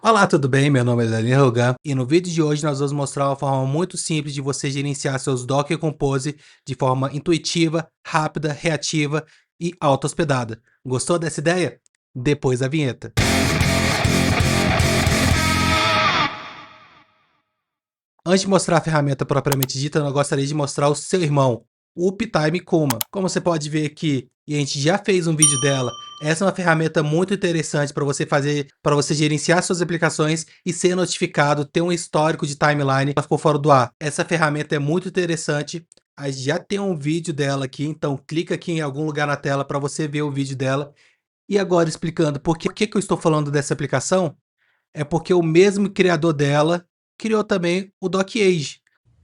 Olá, tudo bem? Meu nome é Daniel Hogan e no vídeo de hoje nós vamos mostrar uma forma muito simples de você gerenciar seus Docker Compose de forma intuitiva, rápida, reativa e auto-hospedada. Gostou dessa ideia? Depois da vinheta. Antes de mostrar a ferramenta propriamente dita, eu gostaria de mostrar o seu irmão, o Uptime Kuma. Como você pode ver aqui, e a gente já fez um vídeo dela, essa é uma ferramenta muito interessante para você gerenciar suas aplicações e ser notificado, ter um histórico de timeline para for fora do ar. Essa ferramenta é muito interessante. A gente já tem um vídeo dela aqui, então clica aqui em algum lugar na tela para você ver o vídeo dela. E agora explicando por que eu estou falando dessa aplicação, é porque o mesmo criador dela criou também o DocAge.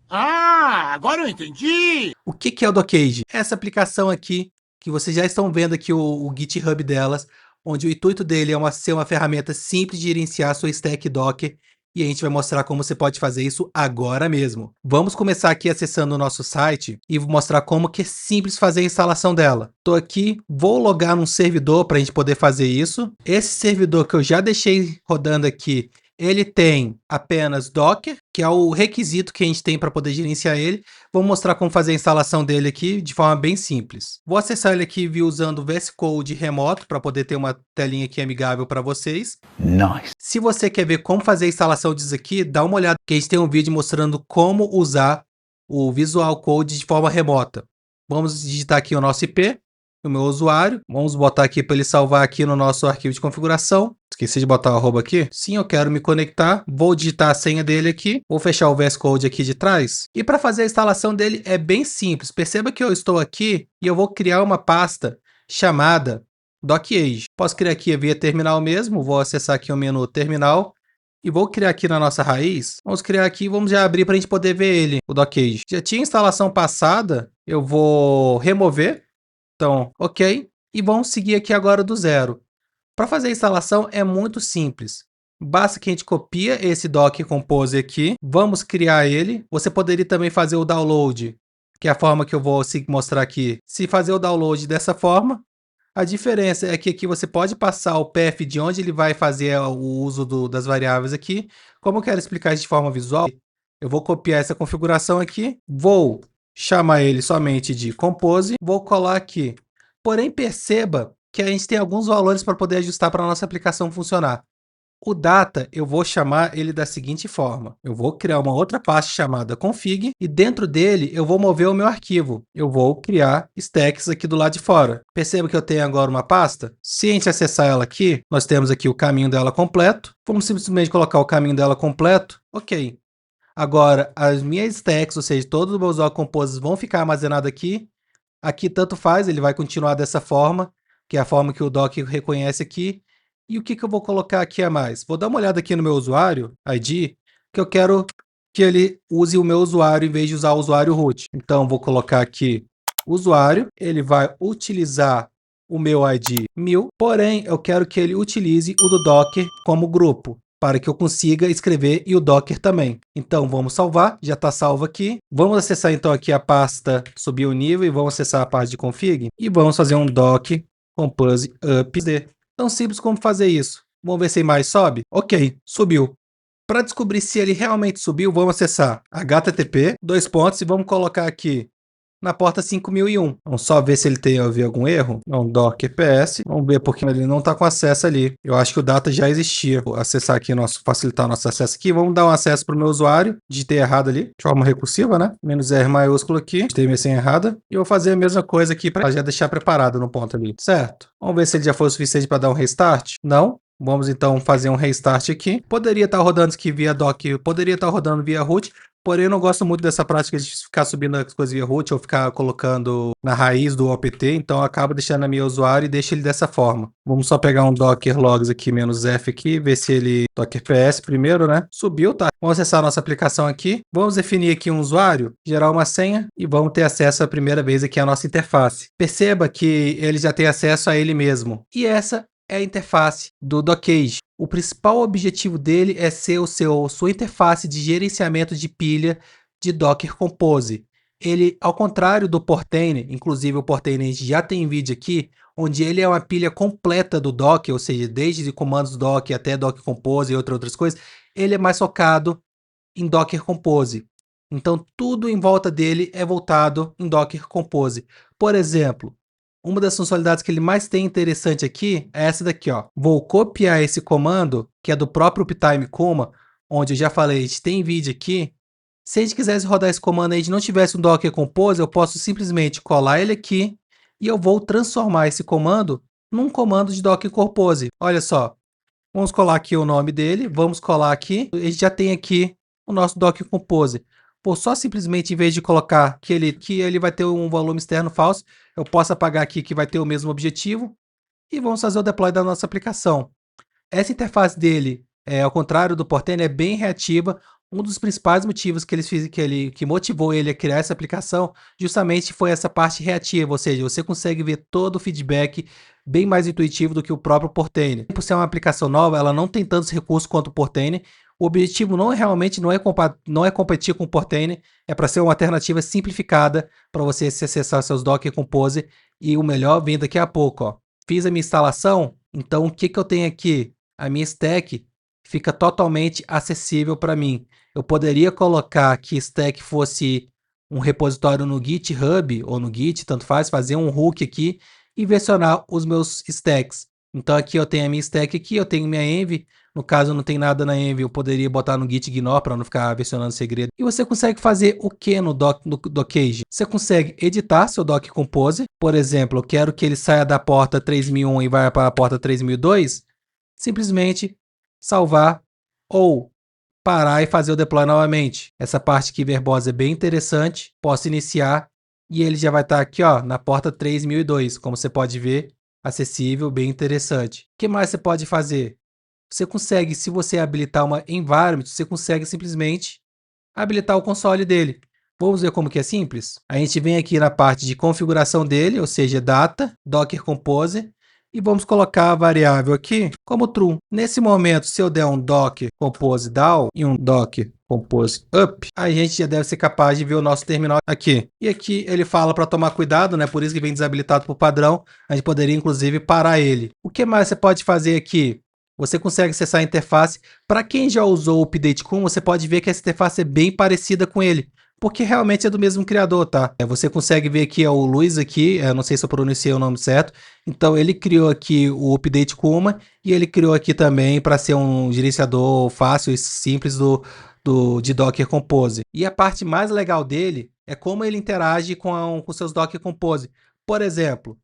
Ah, agora eu entendi! O que é o DocAge? Essa aplicação aqui, que vocês já estão vendo aqui o GitHub delas, onde o intuito dele é ser uma ferramenta simples de gerenciar sua stack Docker, e a gente vai mostrar como você pode fazer isso agora mesmo. Vamos começar aqui acessando o nosso site e vou mostrar como que é simples fazer a instalação dela. Estou aqui, vou logar num servidor para a gente poder fazer isso. Esse servidor que eu já deixei rodando aqui, ele tem apenas Docker, que é o requisito que a gente tem para poder gerenciar ele. Vou mostrar como fazer a instalação dele aqui de forma bem simples. Vou acessar ele aqui usando o VS Code remoto para poder ter uma telinha aqui amigável para vocês. Nice. Se você quer ver como fazer a instalação disso aqui, dá uma olhada que a gente tem um vídeo mostrando como usar o Visual Code de forma remota. Vamos digitar aqui o nosso IP, o meu usuário. Vamos botar aqui para ele salvar aqui no nosso arquivo de configuração. Esqueci de botar o arroba aqui. Sim, eu quero me conectar. Vou digitar a senha dele aqui. Vou fechar o VS Code aqui de trás. E para fazer a instalação dele é bem simples. Perceba que eu estou aqui e eu vou criar uma pasta chamada DocAge. Posso criar aqui via terminal mesmo. Vou acessar aqui o menu terminal. E vou criar aqui na nossa raiz. Vamos criar aqui, vamos já abrir para a gente poder ver ele, o DocAge. Já tinha instalação passada. Eu vou remover. Então, ok. E vamos seguir aqui agora do zero. Para fazer a instalação é muito simples. Basta que a gente copia esse Docker Compose aqui. Vamos criar ele. Você poderia também fazer o download, que é a forma que eu vou mostrar aqui. Se fazer o download dessa forma, a diferença é que aqui você pode passar o path de onde ele vai fazer o uso das variáveis aqui. Como eu quero explicar isso de forma visual, eu vou copiar essa configuração aqui. Vou chamar ele somente de Compose. Vou colar aqui. Porém, perceba que a gente tem alguns valores para poder ajustar para a nossa aplicação funcionar. O data, eu vou chamar ele da seguinte forma. Eu vou criar uma outra pasta chamada config e dentro dele eu vou mover o meu arquivo. Eu vou criar stacks aqui do lado de fora. Perceba que eu tenho agora uma pasta. Se a gente acessar ela aqui, nós temos aqui o caminho dela completo. Vamos simplesmente colocar o caminho dela completo. Ok. Agora, as minhas stacks, ou seja, todos os meus Docker Composes vão ficar armazenados aqui. Aqui tanto faz, ele vai continuar dessa forma, que é a forma que o Docker reconhece aqui. E o que eu vou colocar aqui a mais? Vou dar uma olhada aqui no meu usuário, ID, que eu quero que ele use o meu usuário em vez de usar o usuário root. Então, vou colocar aqui usuário, ele vai utilizar o meu ID 1000, porém, eu quero que ele utilize o do Docker como grupo, para que eu consiga escrever e o Docker também. Então, vamos salvar, já está salvo aqui. Vamos acessar então aqui a pasta, subir o nível e vamos acessar a parte de config. E vamos fazer um doc compose upd. Tão simples como fazer isso. Vamos ver se mais sobe? Ok, subiu. Para descobrir se ele realmente subiu, vamos acessar http, e vamos colocar aqui na porta 5001. Vamos só ver se ele tem algum erro. Então, docker ps. Vamos ver porque ele não está com acesso ali. Eu acho que o data já existia. Vou acessar aqui, facilitar nosso acesso aqui. Vamos dar um acesso para o meu usuário. Digitei errado ali, de forma recursiva, né? -R maiúsculo aqui. Digitei minha senha errada. E eu vou fazer a mesma coisa aqui para já deixar preparado no ponto ali. Certo. Vamos ver se ele já foi o suficiente para dar um restart. Não. Vamos então fazer um restart aqui. Poderia estar rodando aqui via doc, poderia estar rodando via root. Porém, eu não gosto muito dessa prática de ficar subindo as coisas via root ou ficar colocando na raiz do opt, então eu acabo deixando na minha usuário e deixo ele dessa forma. Vamos só pegar um docker logs aqui, -f aqui, ver se ele... docker ps primeiro, né? Subiu, tá? Vamos acessar a nossa aplicação aqui. Vamos definir aqui um usuário, gerar uma senha e vamos ter acesso a primeira vez aqui à nossa interface. Perceba que ele já tem acesso a ele mesmo. E essa é a interface do DocAge. O principal objetivo dele é ser sua interface de gerenciamento de pilha de Docker Compose. Ele, ao contrário do Portainer, inclusive o Portainer a gente já tem vídeo aqui, onde ele é uma pilha completa do Docker, ou seja, desde comandos Docker até Docker Compose e outras coisas, ele é mais focado em Docker Compose. Então, tudo em volta dele é voltado em Docker Compose. Por exemplo, uma das funcionalidades que ele mais tem interessante aqui é essa daqui, ó. Vou copiar esse comando, que é do próprio Uptime Kuma, onde eu já falei, a gente tem vídeo aqui. Se a gente quisesse rodar esse comando aí e não tivesse um Docker Compose, eu posso simplesmente colar ele aqui e eu vou transformar esse comando num comando de Docker Compose. Olha só, vamos colar aqui o nome dele, vamos colar aqui, a gente já tem aqui o nosso Docker Compose. Por só simplesmente, em vez de colocar que ele vai ter um volume externo falso, eu posso apagar aqui que vai ter o mesmo objetivo e vamos fazer o deploy da nossa aplicação. Essa interface dele, ao contrário do Portainer, é bem reativa. Um dos principais motivos que motivou ele a criar essa aplicação justamente foi essa parte reativa, ou seja, você consegue ver todo o feedback bem mais intuitivo do que o próprio Portainer. Por ser uma aplicação nova, ela não tem tantos recursos quanto o Portainer. O objetivo não é competir com o Portainer, é para ser uma alternativa simplificada para você acessar seus Docker Compose, e o melhor vem daqui a pouco. Ó. Fiz a minha instalação, então o que eu tenho aqui? A minha stack fica totalmente acessível para mim. Eu poderia colocar que stack fosse um repositório no GitHub ou no Git, tanto faz, fazer um hook aqui e versionar os meus stacks. Então aqui eu tenho a minha stack aqui, eu tenho minha env. No caso não tem nada na env, eu poderia botar no git ignore para não ficar versionando segredo. E você consegue fazer o que no Dockage? Você consegue editar seu Docker Compose. Por exemplo, eu quero que ele saia da porta 3001 e vá para a porta 3002. Simplesmente salvar ou parar e fazer o deploy novamente. Essa parte aqui verbosa é bem interessante. Posso iniciar e ele já vai estar aqui, ó, na porta 3002. Como você pode ver, acessível, bem interessante. O que mais você pode fazer? Você consegue, se você habilitar uma environment, você consegue simplesmente habilitar o console dele. Vamos ver como que é simples? A gente vem aqui na parte de configuração dele, ou seja, data, Docker Compose, e vamos colocar a variável aqui como true. Nesse momento, se eu der um Docker Compose down e um Docker Compose up, a gente já deve ser capaz de ver o nosso terminal aqui. E aqui ele fala para tomar cuidado, né? Por isso que vem desabilitado por padrão. A gente poderia, inclusive, parar ele. O que mais você pode fazer aqui? Você consegue acessar a interface. Para quem já usou o Update.com, você pode ver que essa interface é bem parecida com ele, porque realmente é do mesmo criador, tá? Você consegue ver aqui, o Luiz aqui, não sei se eu pronunciei o nome certo. Então ele criou aqui o Update Kuma e ele criou aqui também para ser um gerenciador fácil e simples de Docker Compose. E a parte mais legal dele é como ele interage com seus Docker Compose. Por exemplo,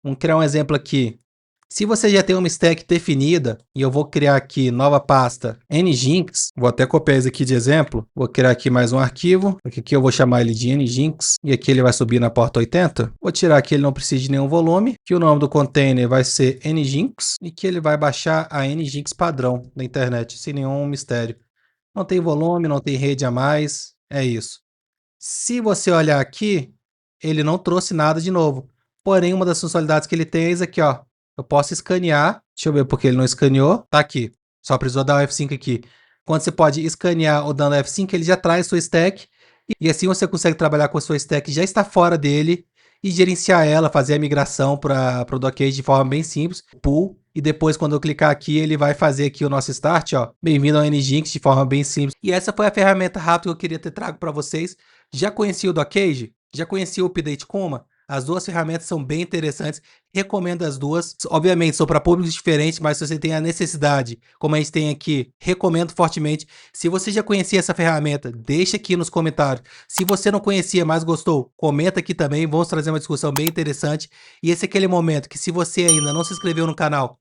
vamos criar um exemplo aqui. Se você já tem uma stack definida, e eu vou criar aqui nova pasta nginx, vou até copiar isso aqui de exemplo, vou criar aqui mais um arquivo, aqui eu vou chamar ele de nginx, e aqui ele vai subir na porta 80. Vou tirar aqui, ele não precisa de nenhum volume, que o nome do container vai ser nginx, e que ele vai baixar a nginx padrão da internet, sem nenhum mistério. Não tem volume, não tem rede a mais, é isso. Se você olhar aqui, ele não trouxe nada de novo, porém uma das funcionalidades que ele tem é isso aqui, ó. Eu posso escanear, deixa eu ver porque ele não escaneou, tá aqui, só precisou dar o F5 aqui. Quando você pode escanear ou dando F5, ele já traz sua stack, e assim você consegue trabalhar com a sua stack, já está fora dele, e gerenciar ela, fazer a migração para o Dockage de forma bem simples, pull, e depois quando eu clicar aqui, ele vai fazer aqui o nosso start, ó, bem-vindo ao Nginx de forma bem simples. E essa foi a ferramenta rápida que eu queria ter trago para vocês. Já conhecia o Dockage? Já conhecia o Update Kuma? As duas ferramentas são bem interessantes, recomendo as duas. Obviamente, são para públicos diferentes, mas se você tem a necessidade, como a gente tem aqui, recomendo fortemente. Se você já conhecia essa ferramenta, deixa aqui nos comentários. Se você não conhecia, mas gostou, comenta aqui também, vamos trazer uma discussão bem interessante. E esse é aquele momento que se você ainda não se inscreveu no canal,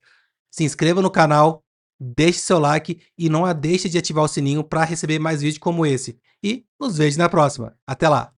se inscreva no canal, deixe seu like e não deixe de ativar o sininho para receber mais vídeos como esse. E nos vejo na próxima. Até lá!